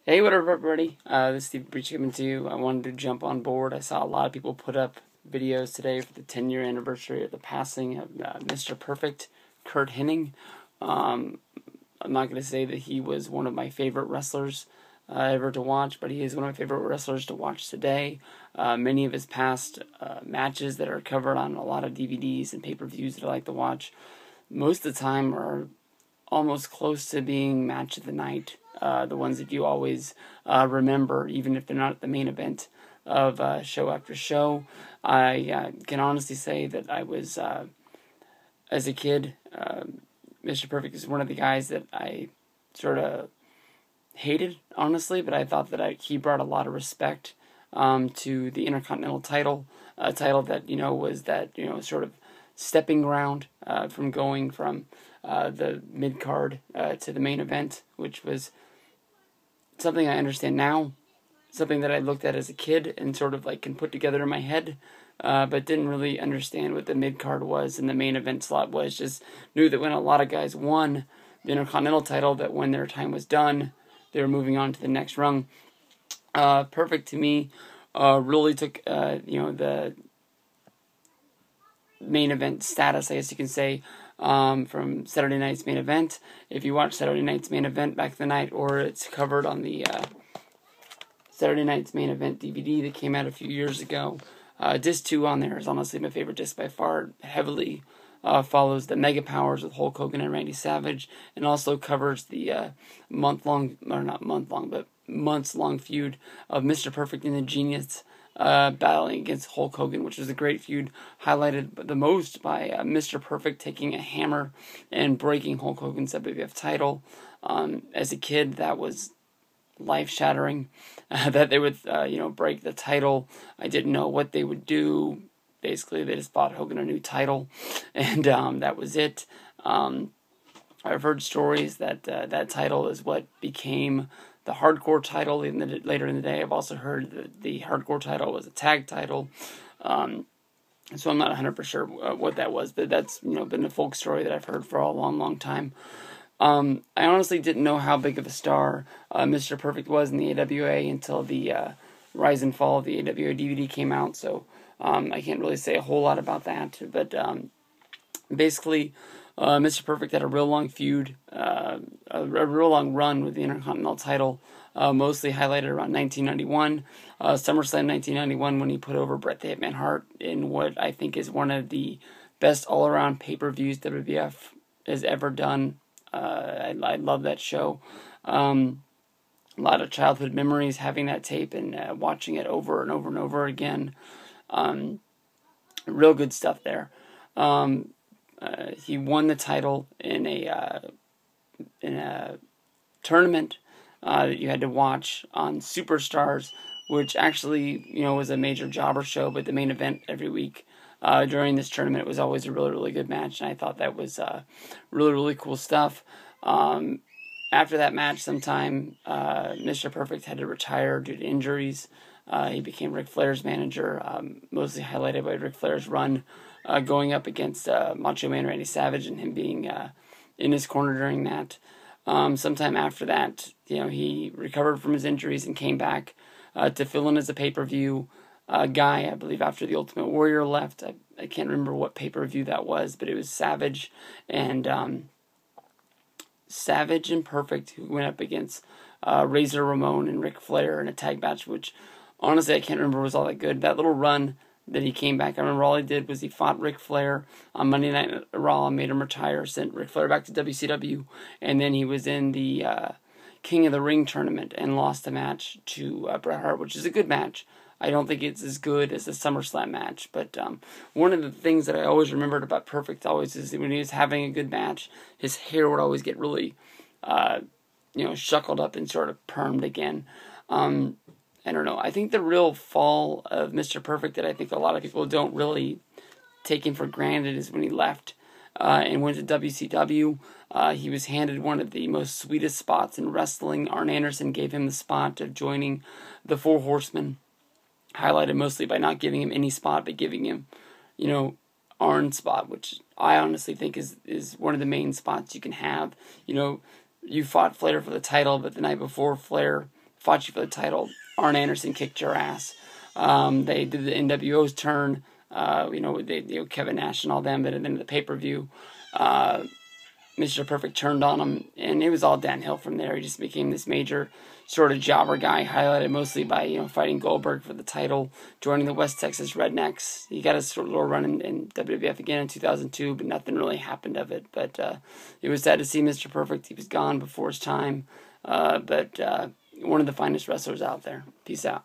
Hey, what up, everybody? This is Steve Breach coming to you. I wanted to jump on board. I saw a lot of people put up videos today for the 10-year anniversary of the passing of Mr. Perfect, Curt Hennig. I'm not going to say that he was one of my favorite wrestlers ever to watch, but he is one of my favorite wrestlers to watch today. Many of his past matches that are covered on a lot of DVDs and pay-per-views that I like to watch, most of the time are almost close to being match of the night. The ones that you always remember, even if they're not the main event of show after show. I can honestly say that I was, as a kid, Mr. Perfect is one of the guys that I sort of hated, honestly, but I thought that he brought a lot of respect to the Intercontinental title, a title that, was that, sort of stepping ground from going from the mid-card to the main event, which was something I understand now, something that I looked at as a kid and sort of can put together in my head, but didn't really understand what the mid-card was and the main event slot was. Just knew that when a lot of guys won the Intercontinental title, that when their time was done, they were moving on to the next rung. Perfect to me really took the main event status, I guess you can say, from Saturday night's main event. If you watch Saturday night's main event back the night, or it's covered on the Saturday night's main event DVD that came out a few years ago, disc 2 on there is honestly my favorite disc by far. Heavily follows the Mega Powers with Hulk Hogan and Randy Savage, and also covers the months-long feud of Mr. Perfect and the Genius battling against Hulk Hogan, which was a great feud, highlighted the most by Mr. Perfect taking a hammer and breaking Hulk Hogan's WWF title. As a kid, that was life-shattering, that they would break the title. I didn't know what they would do. Basically, they just bought Hogan a new title, and that was it. I've heard stories that that title is what became the hardcore title later in the day. I've also heard that the hardcore title was a tag title. So I'm not 100% sure what that was, but that's been a folk story that I've heard for a long, long time. I honestly didn't know how big of a star Mr. Perfect was in the AWA until the rise and fall of the AWA DVD came out, so I can't really say a whole lot about that. But basically, Mr. Perfect had a real long feud, a real long run with the Intercontinental title, mostly highlighted around 1991, SummerSlam 1991, when he put over Bret the Hitman Hart in what I think is one of the best all-around pay-per-views WWF has ever done. I love that show. A lot of childhood memories having that tape and watching it over and over and over again. Real good stuff there. He won the title in a tournament that you had to watch on Superstars, which actually was a major jobber show, but the main event every week during this tournament was always a really, really good match, and I thought that was really, really cool stuff. After that match, sometime Mr. Perfect had to retire due to injuries. He became Ric Flair's manager, mostly highlighted by Ric Flair's run going up against Macho Man Randy Savage and him being in his corner during that. Sometime after that, he recovered from his injuries and came back to fill in as a pay-per-view guy, I believe, after the Ultimate Warrior left. I can't remember what pay-per-view that was, but it was Savage and Perfect who went up against Razor Ramon and Ric Flair in a tag match, which honestly I can't remember was all that good. That little run that he came back, I remember all he did was he fought Ric Flair on Monday Night Raw, made him retire, sent Ric Flair back to WCW, and then he was in the King of the Ring tournament and lost the match to Bret Hart, which is a good match. I don't think it's as good as the SummerSlam match, but one of the things that I always remembered about Perfect always is that when he was having a good match, his hair would always get really, shuckled up and sort of permed again. I don't know. I think the real fall of Mr. Perfect that I think a lot of people don't really take him for granted is when he left and went to WCW. He was handed one of the most sweetest spots in wrestling. Arn Anderson gave him the spot of joining the Four Horsemen, highlighted mostly by not giving him any spot, but giving him, Arn's spot, which I honestly think is one of the main spots you can have. You fought Flair for the title, but the night before Flair fought you for the title. Arn Anderson kicked your ass. They did the NWO's turn. Kevin Nash and all them, but then the pay-per-view, Mr. Perfect turned on him, and it was all downhill from there. He just became this major sort of jobber guy, highlighted mostly by fighting Goldberg for the title, joining the West Texas Rednecks. He got a sort of little run in WWF again in 2002, but nothing really happened of it. But it was sad to see Mr. Perfect. He was gone before his time, but one of the finest wrestlers out there. Peace out.